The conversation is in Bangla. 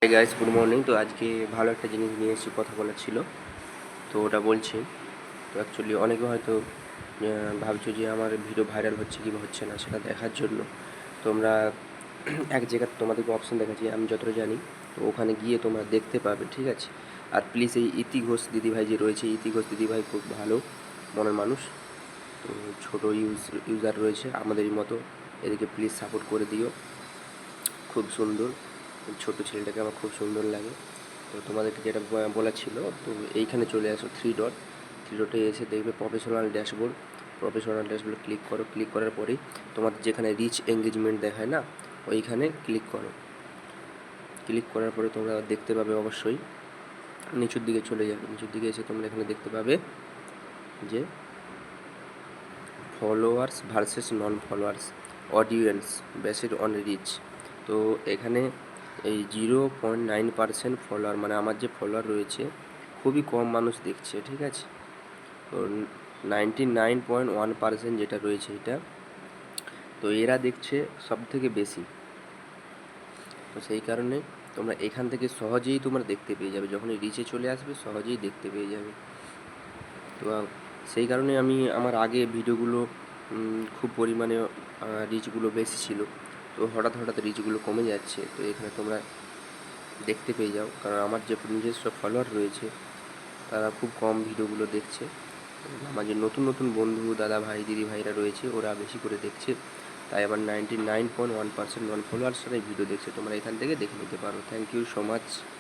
Hi guys, good morning. তো আজকে ভালো একটা জিনিস নিয়ে এসেছি, কথা বলার ছিল, তো ওটা বলছি। তো অ্যাকচুয়ালি অনেকে হয়তো ভাবছো যে আমার ভিডিও ভাইরাল হচ্ছে কি হচ্ছে না সেটা দেখার জন্য তোমরা এক জায়গায় তোমাদেরকে অপশান দেখাচ্ছি আমি যতটা জানি, তো ওখানে গিয়ে তোমরা দেখতে পাবে, ঠিক আছে? আর প্লিজ এই ইতি ঘোষ দিদিভাই যে রয়েছে, ইতি ঘোষ দিদিভাই খুব ভালো মনের মানুষ। তো ছোটো ইউজার রয়েছে আমাদেরই মতো, এদেরকে প্লিজ সাপোর্ট করে দিও। খুব সুন্দর, ছোটো ছেলেটাকে আমার খুব সুন্দর লাগে। তো তোমাদেরকে যেটা বলার ছিল, তো এইখানে চলে আসো থ্রি ডটে এসে দেখবে প্রফেশনাল ড্যাশবোর্ড। প্রফেশনাল ড্যাশবোর্ডে ক্লিক করো, ক্লিক করার পরেই তোমাদের যেখানে রিচ এঙ্গেজমেন্ট দেখায় না, ওইখানে ক্লিক করো। ক্লিক করার পরে তোমরা দেখতে পাবে, অবশ্যই নিচুর দিকে চলে যাবে, নিচুর দিকে এসে তোমরা এখানে দেখতে পাবে যে followers versus non followers, audience based on reach. তো এখানে এই 0.9% ফলোয়ার, মানে আমার যে ফলোয়ার রয়েছে খুবই কম মানুষ দেখছে, ঠিক আছে? তো 99.1% যেটা রয়েছে এটা, তো এরা দেখছে সব থেকে বেশি। তো সেই কারণে তোমরা এখান থেকে সহজেই তোমরা দেখতে পেয়ে যাবে, যখনই রিচে চলে আসবে সহজেই দেখতে পেয়ে যাবে। তো সেই কারণে আমি আমার আগে ভিডিওগুলো খুব পরিমাণে রিচগুলো বেশি ছিল, তো হঠাৎ হঠাৎ রিচগুলো কমে যাচ্ছে। তো এখানে তোমরা দেখতে পেয়ে যাও, কারণ আমার যে নিজস্ব ফলোয়ার রয়েছে তারা খুব কম ভিডিওগুলো দেখছে। আমার যে নতুন নতুন বন্ধু, দাদা ভাই, দিদি ভাইরা রয়েছে, ওরা বেশি করে দেখছে, তাই আবার 99.1% নন ফলোয়ার্সরাই ভিডিও দেখছে। তোমরা এখান থেকে দেখে নিতে পারো। Thank you so much.